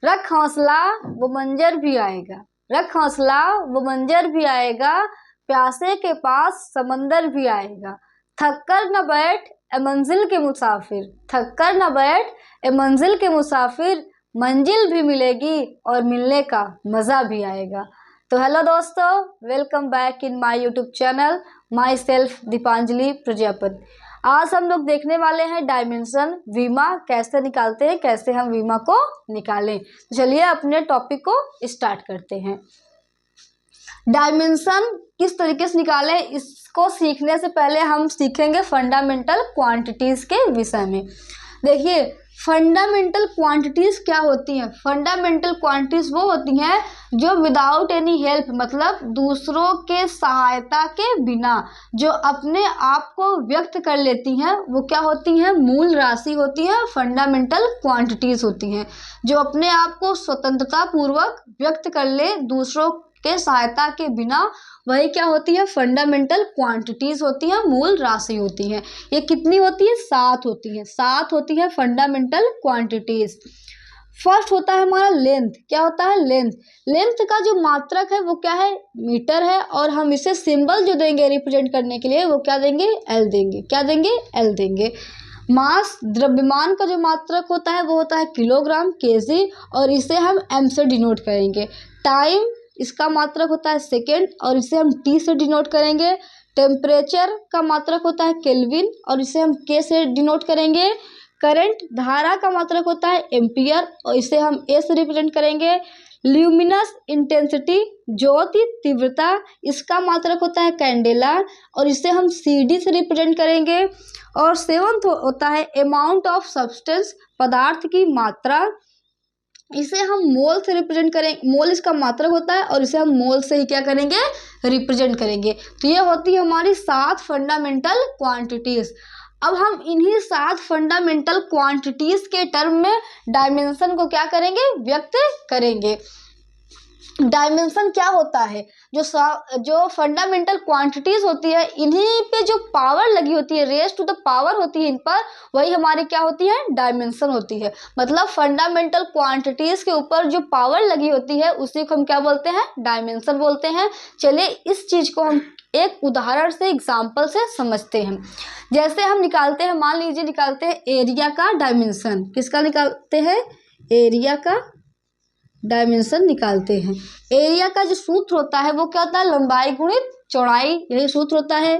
रख हौसला वो मंजर भी आएगा, रख हौसला वो मंजर भी आएगा, प्यासे के पास समंदर भी आएगा। थक कर न बैठ ए मंजिल के मुसाफिर, थक कर न बैठ ए मंजिल के मुसाफिर, मंजिल भी मिलेगी और मिलने का मजा भी आएगा। तो हेलो दोस्तों, welcome back in my YouTube channel, my self Deepanjali Prajapati. आज हम लोग देखने वाले हैं डायमेंशन वीमा कैसे निकालते हैं, कैसे हम वीमा को निकालें। तो चलिए अपने टॉपिक को स्टार्ट करते हैं। डायमेंशन किस तरीके से निकालें, इसको सीखने से पहले हम सीखेंगे फंडामेंटल क्वांटिटीज के विषय में। देखिए, फंडामेंटल क्वांटिटीज क्या होती हैं। फंडामेंटल क्वांटिटीज वो होती हैं जो विदाउट एनी हेल्प, मतलब दूसरों के सहायता के बिना जो अपने आप को व्यक्त कर लेती हैं, वो क्या होती हैं, मूल राशि होती है। फंडामेंटल क्वांटिटीज होती हैं जो अपने आप को स्वतंत्रता पूर्वक व्यक्त कर ले दूसरों के सहायता के बिना, वही क्या होती है, फंडामेंटल क्वांटिटीज होती हैं, मूल राशि होती हैं। ये कितनी होती है, 7 होती हैं, 7 होती है फंडामेंटल क्वांटिटीज। फर्स्ट होता है हमारा लेंथ। क्या होता है, लेंथ। लेंथ का जो मात्रक है वो क्या है, मीटर है, और हम इसे सिंबल जो देंगे रिप्रेजेंट करने के लिए वो क्या देंगे, एल देंगे। क्या देंगे, एल देंगे। मास, द्रव्यमान का जो मात्रक होता है वो होता है किलोग्राम, केजी, और इसे हम एम से डिनोट करेंगे। टाइम, इसका मात्रक होता है सेकेंड, और इसे हम टी से डिनोट करेंगे। टेम्परेचर का मात्रक होता है केल्विन, और इसे हम के से डिनोट करेंगे। करंट, धारा का मात्रक होता है एम्पियर, और इसे हम ए से रिप्रेजेंट करेंगे। ल्यूमिनस इंटेंसिटी, ज्योति तीव्रता, इसका मात्रक होता है कैंडेला, और इसे हम सी डी से रिप्रेजेंट करेंगे। और सेवंथ होता है अमाउंट ऑफ सब्सटेंस, पदार्थ की मात्रा, इसे हम मोल से रिप्रेजेंट करेंगे। मोल इसका मात्रक होता है, और इसे हम मोल से ही क्या करेंगे, रिप्रेजेंट करेंगे। तो ये होती है हमारी 7 फंडामेंटल क्वांटिटीज। अब हम इन्हीं 7 फंडामेंटल क्वांटिटीज के टर्म में डायमेंशन को क्या करेंगे, व्यक्त करेंगे। डायमेंशन क्या होता है, जो फंडामेंटल क्वांटिटीज होती है, इन्हीं पे जो पावर लगी होती है, रेज टू द पावर होती है इन पर, वही हमारी क्या होती है, डायमेंशन होती है। मतलब फंडामेंटल क्वांटिटीज के ऊपर जो पावर लगी होती है उसी को हम क्या बोलते हैं, डायमेंशन बोलते हैं। चलिए इस चीज को हम एक उदाहरण से, एग्जाम्पल से समझते हैं। जैसे हम निकालते हैं, मान लीजिए निकालते हैं एरिया का डायमेंशन। किसका निकालते हैं, एरिया का डायमेंशन निकालते हैं। एरिया का जो सूत्र होता है वो क्या होता है, लंबाई गुणित चौड़ाई, यही सूत्र होता है,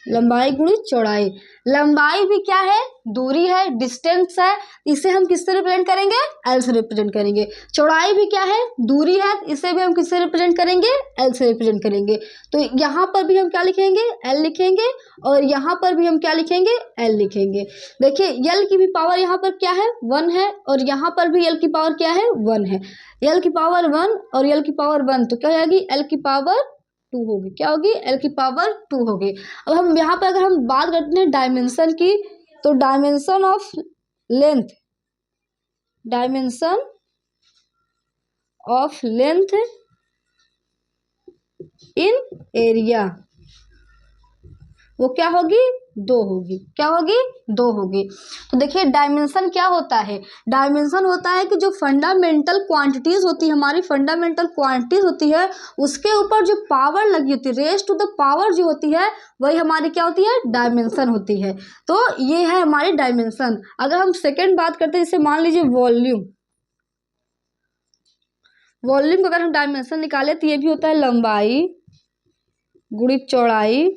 लंबाई गुणित चौड़ाई। लंबाई भी क्या है, दूरी है, डिस्टेंस है, इसे हम किससे रिप्रेजेंट करेंगे, एल से रिप्रेजेंट करेंगे। चौड़ाई भी क्या है, दूरी है, इसे भी हम किससे रिप्रेजेंट करेंगे, एल से रिप्रेजेंट करेंगे। तो यहाँ पर भी हम क्या लिखेंगे, एल लिखेंगे, और यहाँ पर भी हम क्या लिखेंगे, एल लिखेंगे। देखिए एल की भी पावर यहाँ पर क्या है, 1 है, और यहाँ पर भी एल की पावर क्या है, 1 है। एल की पावर 1 और एल की पावर 1, तो क्या होगी, एल की पावर 2 होगी। क्या होगी, एल की पावर 2 होगी। अब हम यहाँ पर अगर हम बात करते हैं डायमेंशन की, तो dimension of length, dimension of length in area, वो क्या होगी, 2 होगी। क्या होगी, 2 होगी। तो देखिए डायमेंशन क्या होता है, डायमेंशन होता है कि जो फंडामेंटल क्वांटिटीज होती है, हमारी फंडामेंटल क्वांटिटीज होती है, उसके ऊपर जो पावर लगी होती है, रेज टू द पावर जो होती है, वही हमारी क्या होती है, डायमेंशन होती है। तो ये है हमारी डायमेंशन। अगर हम सेकेंड बात करते हैं, जैसे मान लीजिए वॉल्यूम, वॉल्यूम को अगर हम डायमेंशन निकाले तो ये भी होता है लंबाई गुणित चौड़ाई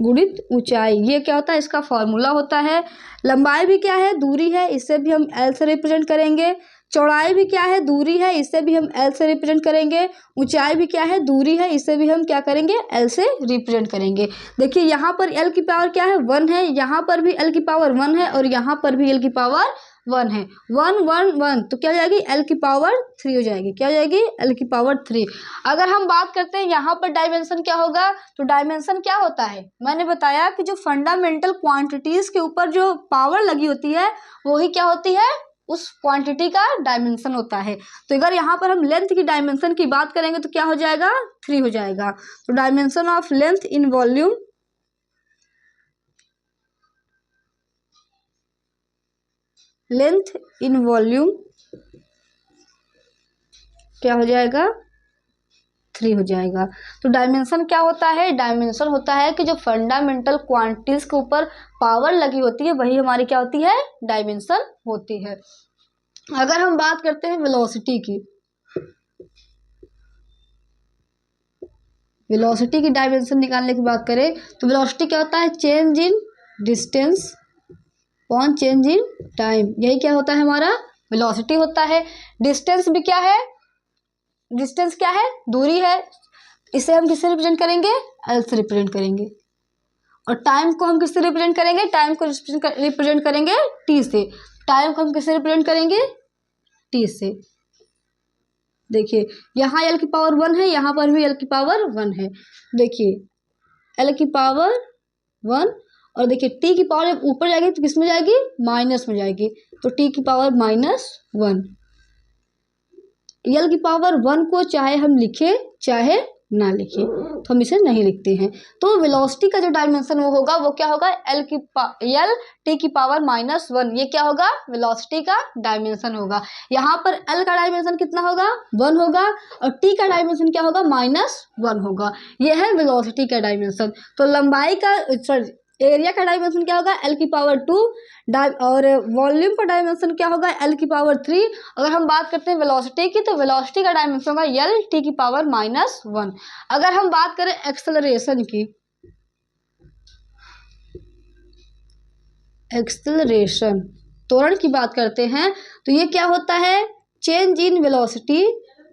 गुणित ऊंचाई। ये क्या होता है, इसका फॉर्मूला होता है। लंबाई भी क्या है, दूरी है, इसे भी हम एल से रिप्रेजेंट करेंगे। चौड़ाई भी क्या है, दूरी है, इसे भी हम एल से रिप्रेजेंट करेंगे। ऊंचाई भी क्या है, दूरी है, इसे भी हम क्या करेंगे, एल से रिप्रेजेंट करेंगे। देखिए यहाँ पर एल की पावर क्या है, 1 है, यहाँ पर भी एल की पावर 1 है, और यहाँ पर भी एल की पावर 1 है। 1 1 1, तो क्या हो जाएगी, एल की पावर 3 हो जाएगी। क्या हो जाएगी, एल की पावर 3। अगर हम बात करते हैं यहाँ पर डायमेंशन क्या होगा, तो डायमेंशन क्या होता है, मैंने बताया कि जो फंडामेंटल क्वांटिटीज के ऊपर जो पावर लगी होती है वही क्या होती है, उस क्वांटिटी का डायमेंशन होता है। तो अगर यहाँ पर हम लेंथ की डायमेंशन की बात करेंगे तो क्या हो जाएगा, 3 हो जाएगा। तो dimension of length in volume length in volume क्या हो जाएगा, 3 हो जाएगा। तो डायमेंशन क्या होता है, डायमेंशन होता है कि जो फंडामेंटल क्वांटिटीज के ऊपर पावर लगी होती है वही हमारी क्या होती है, डायमेंशन होती है। अगर हम बात करते हैं वेलोसिटी की, वेलोसिटी की डायमेंशन निकालने की बात करें तो वेलोसिटी क्या होता है, change in distance upon change in time, यही क्या होता है हमारा वेलोसिटी होता है। डिस्टेंस भी क्या है, डिस्टेंस क्या है, दूरी है, इसे हम किससे रिप्रेजेंट करेंगे, एल से रिप्रेजेंट करेंगे। और टाइम को हम किससे रिप्रेजेंट करेंगे, टाइम को रिप्रेजेंट करेंगे टी से। टाइम को हम किससे रिप्रेजेंट करेंगे, टी से। देखिए यहाँ एल की पावर 1 है, यहाँ पर भी एल की पावर 1 है। देखिए एल की पावर 1 और देखिए टी की पावर जब ऊपर जाएगी तो किस में जाएगी, माइनस में जाएगी, तो टी की पावर -1। एल की पावर 1 को चाहे हम लिखे चाहे ना लिखे, तो हम इसे नहीं लिखते हैं। तो वेलोसिटी का जो डायमेंशन वो होगा वो क्या होगा, एल टी की पावर -1, ये क्या होगा, वेलोसिटी का डायमेंशन होगा। यहाँ पर एल का डायमेंशन कितना होगा, 1 होगा, और टी का डायमेंशन क्या होगा, -1 होगा। यह है वेलोसिटी का डायमेंशन। तो लंबाई का एरिया का डायमेंशन क्या होगा, एल की पावर 2, और वॉल्यूम का डायमेंशन क्या होगा, एल की पावर 3। अगर हम बात करते हैं वेलोसिटी की तो वेलोसिटी का डायमेंशन होगा एल टी की पावर -1। अगर हम बात करें एक्सेलरेशन की, एक्सेलरेशन त्वरण की बात करते हैं तो ये क्या होता है, change in velocity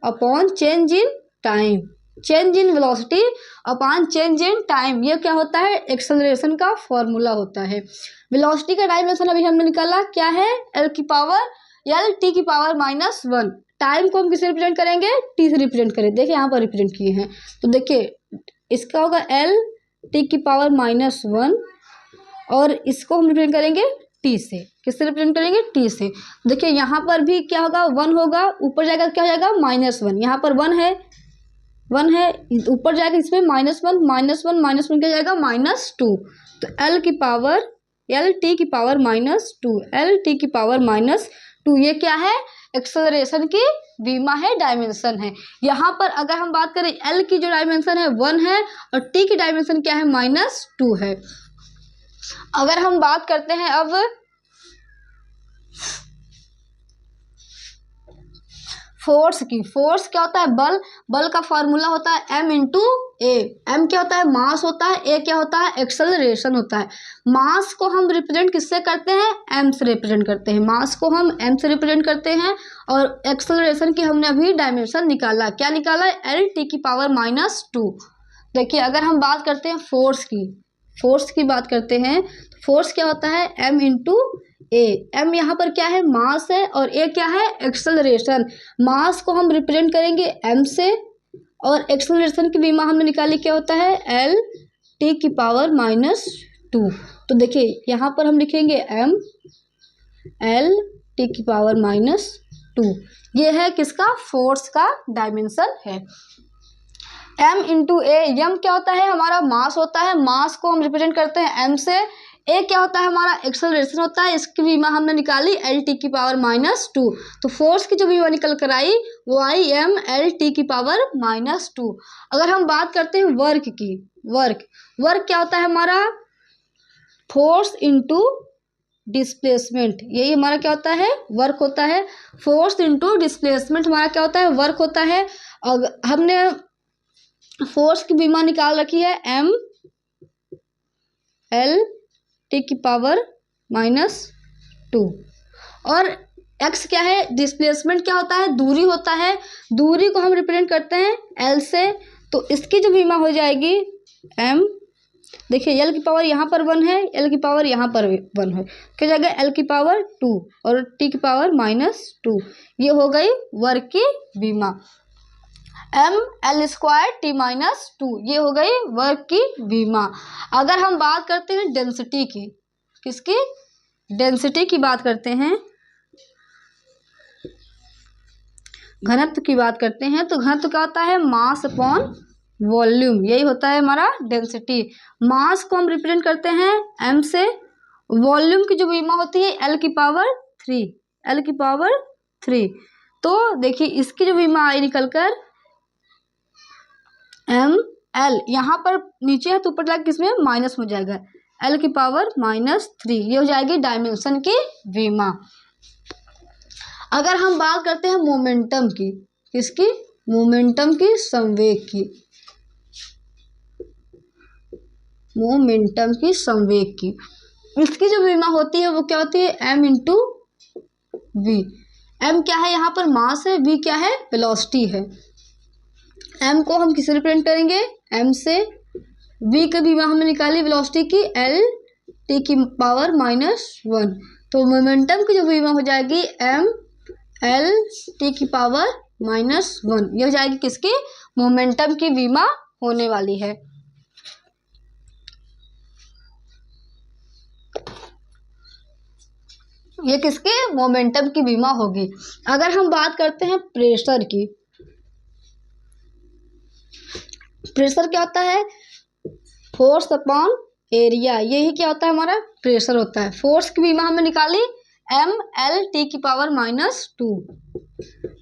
upon change in time, change in velocity upon change in time, ये क्या होता है, एक्सेलरेशन का फॉर्मूला होता है। वेलोसिटी का डायमेंशन अभी हमने निकाला क्या है, एल टी की पावर -1। टाइम को हम किससे रिप्रेजेंट करेंगे, टी से रिप्रेजेंट करें। देखिए यहाँ पर रिप्रेजेंट किए हैं, तो देखिए इसका होगा एल टी की पावर -1 और इसको हम रिप्रेजेंट करेंगे टी से, किससे रिप्रेजेंट करेंगे, टी से। देखिए यहाँ पर भी क्या होगा, 1 होगा, ऊपर जाएगा क्या हो जाएगा, -1, यहाँ पर 1 है, ऊपर जाएगा इसमें -1 क्या जाएगा, -2। तो एल टी की पावर -2, एल टी की पावर -2, ये क्या है, एक्सेलरेशन की बीमा है, डायमेंशन है। यहाँ पर अगर हम बात करें एल की जो डायमेंशन है 1 है और टी की डायमेंशन क्या है, -2 है। अगर हम बात करते हैं अब फोर्स की, फोर्स क्या होता है, बल का फॉर्मूला होता है m इंटू ए। m क्या होता है, मास होता है, a क्या होता है, एक्सेलरेशन होता है। मास को हम रिप्रेजेंट किससे करते हैं, m से रिप्रेजेंट करते हैं, मास को हम m से रिप्रेजेंट करते हैं। और एक्सेलरेशन की हमने अभी डायमेंशन निकाला, क्या निकाला, एल टी की पावर -2। देखिए अगर हम बात करते हैं फोर्स की बात करते हैं तो फोर्स क्या होता है, m इंटू ए। एम यहाँ पर क्या है, मास है, और ए क्या है, एक्सेलरेशन। मास को हम रिप्रेजेंट करेंगे m से, और एक्सेलरेशन की बीमा हमने निकाली क्या होता है, एल टी की पावर -2। तो देखिए यहाँ पर हम लिखेंगे m एल टी की पावर -2, ये है किसका, फोर्स का डायमेंशन है। m इंटू ए, एम क्या होता है, हमारा मास होता है, मास को हम रिप्रेजेंट करते हैं m से। ए क्या होता है, हमारा एक्सेलरेशन होता है, इसकी बीमा हमने निकाली एल टी की पावर -2। तो फोर्स की जो बीमा निकल कर आई वो आई m एल टी की पावर -2। अगर हम बात करते हैं वर्क की, वर्क क्या होता है हमारा, फोर्स इंटू डिस्प्लेसमेंट, यही हमारा क्या होता है, वर्क होता है। फोर्स इंटू डिस्प्लेसमेंट हमारा क्या होता है, वर्क होता है। और हमने फोर्स की बीमा निकाल रखी है m एल टी की पावर -2, और x क्या है, डिस्प्लेसमेंट क्या होता है, दूरी होता है। दूरी को हम रिप्रेजेंट करते हैं l से, तो इसकी जो बीमा हो जाएगी m, देखिए l की पावर यहाँ पर 1 है, l की पावर यहाँ पर 1 है, क्या जाएगा, l की पावर 2 और t की पावर -2, ये हो गई वर्क की बीमा। m l स्क्वायर t -2, ये हो गई वर्क की बीमा। अगर हम बात करते हैं डेंसिटी की, किसकी, डेंसिटी की बात करते हैं, घनत्व की बात करते हैं, तो घनत्व क्या होता है, मास अपॉन वॉल्यूम, यही होता है हमारा डेंसिटी। मास को हम रिप्रेजेंट करते हैं m से, वॉल्यूम की जो बीमा होती है l की पावर 3, L की पावर 3। तो देखिए इसकी जो विमा आई निकल कर एम एल, यहाँ पर नीचे है तो ऊपर जाकर किसमें माइनस हो जाएगा, L की पावर -3। ये हो जाएगी डायमेंशन की विमा। अगर हम बात करते हैं मोमेंटम की, किसकी, मोमेंटम की, संवेग की, मोमेंटम की संवेग की, इसकी जो विमा होती है वो क्या होती है, m इंटू वी। m क्या है यहाँ पर, मास है, v क्या है, वेलोसिटी है। m को हम किससे रिप्रेजेंट करेंगे, m से। v की विमा हमने निकाली वेलोसिटी की, l t की पावर -1। तो मोमेंटम की जो विमा हो जाएगी m l t की पावर -1। ये हो जाएगी किसकी, मोमेंटम की विमा होने वाली है। ये किसके, मोमेंटम की विमा होगी। अगर हम बात करते हैं प्रेशर की, प्रेशर क्या होता है, फोर्स अपॉन एरिया, यही क्या होता है, हमारा प्रेशर होता है। फोर्स की विमा हमने निकाली एम एल टी की पावर -2,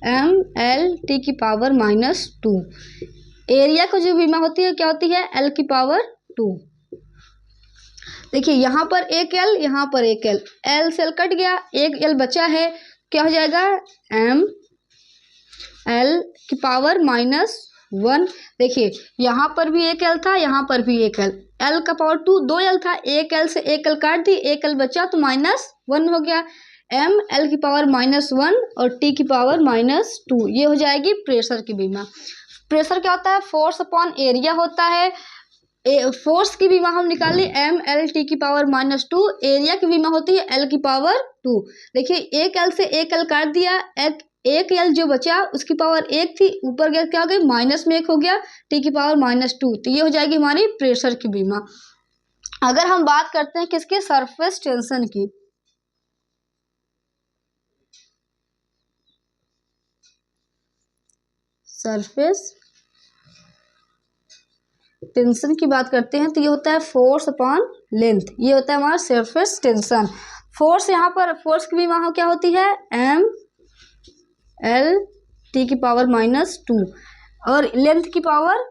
एम एल टी की पावर -2। एरिया को जो विमा होती है क्या होती है, एल की पावर 2। देखिए यहाँ पर एक एल, यहाँ पर एक एल, एल से एल कट गया, एक एल बचा है, क्या हो जाएगा, एम एल की पावर -1। देखिए यहाँ पर भी एक एल था, यहाँ पर भी एक एल, एल का पावर 2, 2 एल था, एक एल से एक एल काट दी, एक एल बचा तो -1 हो गया, एम एल की पावर -1 और टी की पावर -2। ये हो जाएगी प्रेशर की विमा। प्रेशर क्या होता है, फोर्स अपॉन एरिया होता है। फोर्स की विमा हम निकाली एम एल टी की पावर -2, एरिया की विमा होती है एल की पावर 2। देखिए एक एल से एक एल काट दिया, एक एल जो बचा उसकी पावर 1 थी, ऊपर गया क्या हो गई, माइनस में 1 हो गया, टी की पावर -2। तो ये हो जाएगी हमारी प्रेशर की विमा। अगर हम बात करते हैं किसकी, सरफेस टेंशन की, सरफेस टेंशन की बात करते हैं तो ये होता है फोर्स अपॉन लेंथ, ये होता है हमारा सरफेस टेंशन। फोर्स यहाँ पर, फोर्स की विमा क्या होती है, एम एल टी की पावर -2 और लेंथ की पावर,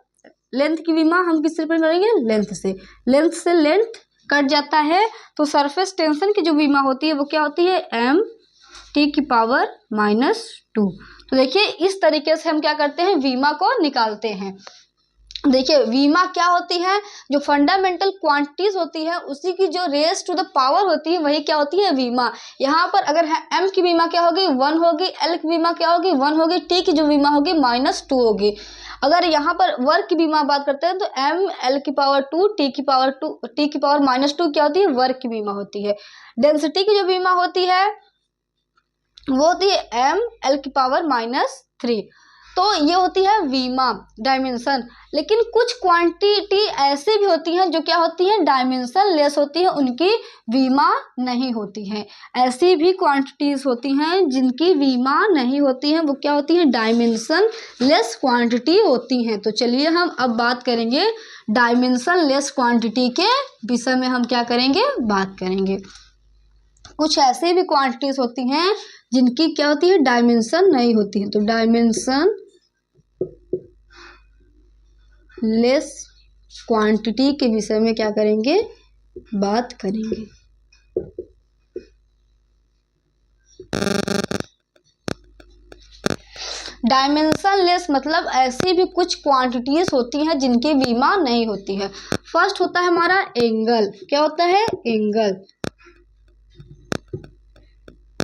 लेंथ की विमा हम किससे रिप्रेजेंट करेंगे, लेंथ से। लेंथ से लेंथ कट जाता है तो सरफेस टेंशन की जो विमा होती है वो क्या होती है, एम टी की पावर -2। तो देखिए इस तरीके से हम क्या करते हैं, विमा को निकालते हैं। देखिए विमा क्या होती है, जो फंडामेंटल क्वांटिटीज होती है उसी की जो रेज टू द पावर होती है वही क्या होती है, विमा। यहाँ पर अगर है m की विमा क्या होगी, 1 होगी, l की विमा क्या होगी, 1 होगी, t की जो विमा होगी -2 होगी। अगर यहाँ पर वर्क की विमा बात करते हैं तो m l की पावर 2, t की पावर -2 क्या होती है, वर्क की विमा होती है। डेंसिटी की जो विमा होती है वो होती है m l की पावर -3। तो ये होती है विमा, डायमेंशन। लेकिन कुछ क्वांटिटी ऐसे भी होती हैं जो क्या होती हैं, डायमेंशन लेस होती है, उनकी विमा नहीं होती है। ऐसी भी क्वांटिटीज होती हैं जिनकी विमा नहीं होती हैं, वो क्या होती हैं, डायमेंशन लेस क्वांटिटी होती हैं। तो चलिए हम अब बात करेंगे डायमेंशन लेस क्वांटिटी के विषय में, हम क्या करेंगे, बात करेंगे। कुछ ऐसी भी क्वांटिटीज होती हैं जिनकी क्या होती है, डायमेंशन नहीं होती है। तो डायमेंशन लेस क्वांटिटी के विषय में क्या करेंगे, बात करेंगे। डायमेंशन लेस मतलब ऐसी भी कुछ क्वांटिटीज होती हैं जिनकी विमा नहीं होती है। फर्स्ट होता है हमारा एंगल, क्या होता है, एंगल।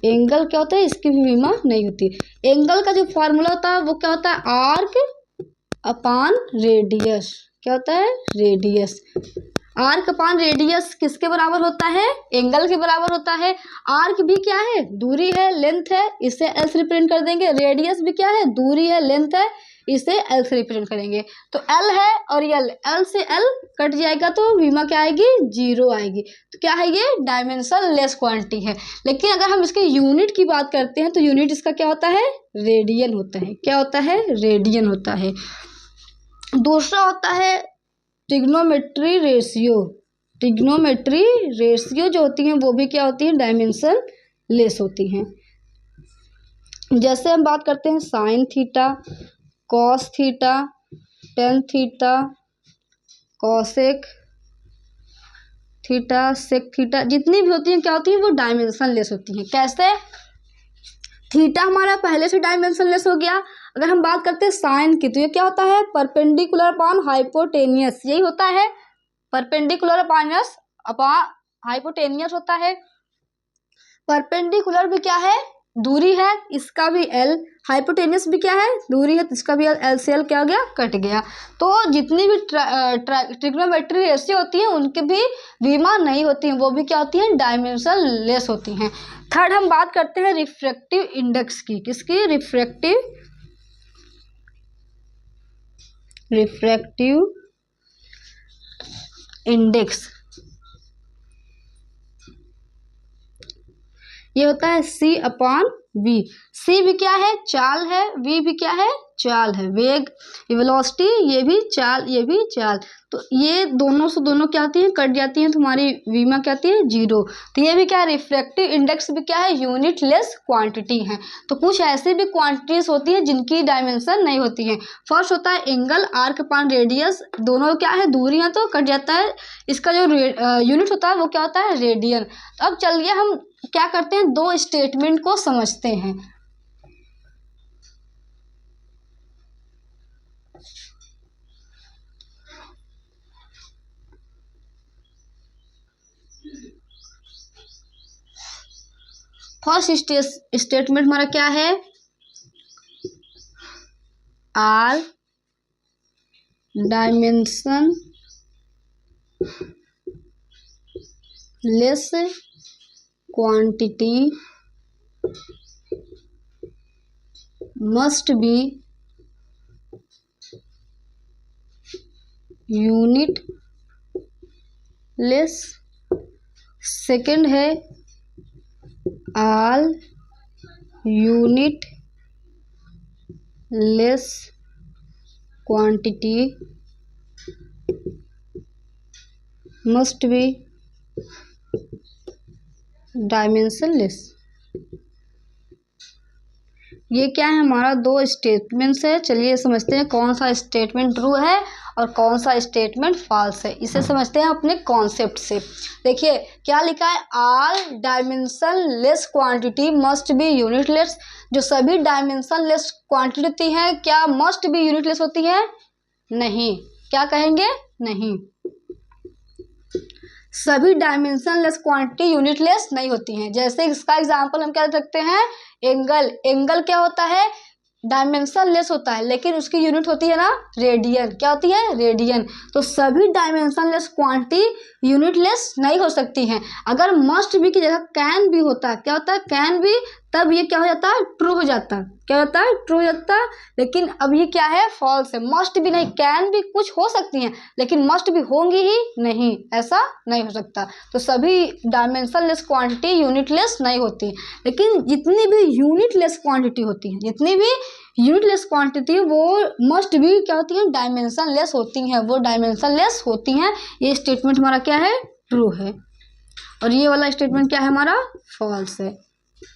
एंगल क्या होता है, इसकी भी विमा नहीं होती। एंगल का जो फॉर्मूला होता है वो क्या होता है, आर्क अपॉन रेडियस। क्या होता है, रेडियस। आर्क अपॉन रेडियस किसके बराबर होता है, एंगल के बराबर होता है। आर्क भी क्या है, दूरी है, लेंथ है, इसे एल से रिप्रेजेंट कर देंगे। रेडियस भी क्या है, दूरी है, लेंथ है, इसे एल से रिप्रेजेंट करेंगे। तो एल है और एल से एल कट जाएगा तो विमा क्या आएगी, 0 आएगी। तो क्या है, ये डायमेंशन लेस क्वांटिटी है। लेकिन अगर हम इसके यूनिट की बात करते हैं तो यूनिट इसका क्या होता है, रेडियन होता है। क्या होता है, रेडियन होता है। दूसरा होता है ट्रिग्नोमेट्री रेशियो। ट्रिग्नोमेट्री रेशियो जो होती है वो भी क्या होती है, डायमेंशन लेस होती हैं। जैसे हम बात करते हैं sine theta, cos theta, tan theta, cosec theta, sec theta, जितनी भी होती हैं क्या होती हैं, वो डायमेंशन लेस होती हैं। कैसे? थीटा हमारा पहले से डायमेंशन लेस हो गया। अगर हम बात करते हैं साइन की, तो ये क्या होता है, परपेंडिकुलर अपॉन हाइपोटेनियस, यही होता है, परपेंडिकुलर अपॉन हाइपोटेनियस होता है। परपेंडिकुलर भी क्या है, दूरी है, इसका भी एल, हाइपोटेनियस भी क्या है, दूरी है, तो इसका भी एल से एल क्या हो गया, कट गया। तो जितनी भी ट्रिग्नोमेट्री रेशियो होती हैं उनकी भी वीमा नहीं होती हैं, वो भी क्या होती हैं, डायमेंशन लेस होती हैं। थर्ड हम बात करते हैं रिफ्रैक्टिव इंडेक्स की। किसकी? Refractive index. ये होता है C अपॉन V। C भी क्या है, चाल है, V भी क्या है, चाल है, वेग, वेलोसिटी, ये भी चाल, ये भी चाल। तो ये दोनों से दोनों क्या आती हैं, कट जाती हैं, तुम्हारी वीमा क्या आती है, 0। तो ये भी क्या है, रिफ्रैक्टिव इंडेक्स भी क्या है, यूनिट लेस क्वांटिटी है। तो कुछ ऐसी भी क्वांटिटीज होती है जिनकी डायमेंशन नहीं होती है। फर्स्ट होता है एंगल, आर्क अपॉन रेडियस, दोनों क्या है, दूरी है तो कट जाता है, इसका जो यूनिट होता है वो क्या होता है, रेडियन। तो अब चलिए हम क्या करते हैं, दो स्टेटमेंट को समझते हैं। फर्स्ट स्टेटमेंट हमारा क्या है, are dimensionless quantity must be unitless. Second है all unitless quantity must be dimensionless. ये क्या है, हमारा दो स्टेटमेंट्स है। चलिए समझते हैं कौन सा स्टेटमेंट ट्रू है और कौन सा स्टेटमेंट फॉल्स है। इसे समझते हैं अपने कॉन्सेप्ट से। देखिए क्या लिखा है, all dimension less quantity must B unitless. जो सभी डायमेंशन लेस क्वांटिटी है क्या मस्ट बी यूनिटलेस होती है? नहीं। क्या कहेंगे? नहीं, सभी डायमेंशन लेस क्वांटिटी यूनिटलेस नहीं होती हैं। जैसे इसका एग्जांपल हम क्या दे सकते हैं, एंगल। एंगल क्या होता है, डायमेंशन लेस होता है, लेकिन उसकी यूनिट होती है ना, रेडियन। क्या होती है? रेडियन। तो सभी dimension less quantity unit less नहीं हो सकती हैं। अगर मस्ट बी की जगह कैन भी होता है, क्या होता है, कैन भी, तब ये क्या हो जाता है, ट्रू हो जाता है। क्या होता है? ट्रू हो जाता है। लेकिन अब ये क्या है, फॉल्स है। मस्ट भी नहीं, कैन भी कुछ हो सकती हैं लेकिन मस्ट भी होंगी ही नहीं, ऐसा नहीं हो सकता। तो सभी dimension less quantity unit less नहीं होती। लेकिन जितनी भी यूनिट लेस क्वांटिटी होती है, जितनी भी यूनिट लेस क्वांटिटी, वो मस्ट भी क्या होती है, डायमेंशन लेस होती हैं, वो डायमेंशन लेस होती हैं। ये स्टेटमेंट हमारा क्या है, ट्रू है। और ये वाला स्टेटमेंट क्या है हमारा, फॉल्स है।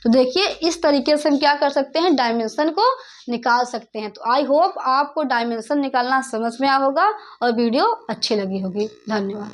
तो देखिए इस तरीके से हम क्या कर सकते हैं, डायमेंशन को निकाल सकते हैं। तो आई होप आपको डायमेंशन निकालना समझ में आया होगा और वीडियो अच्छी लगी होगी। धन्यवाद।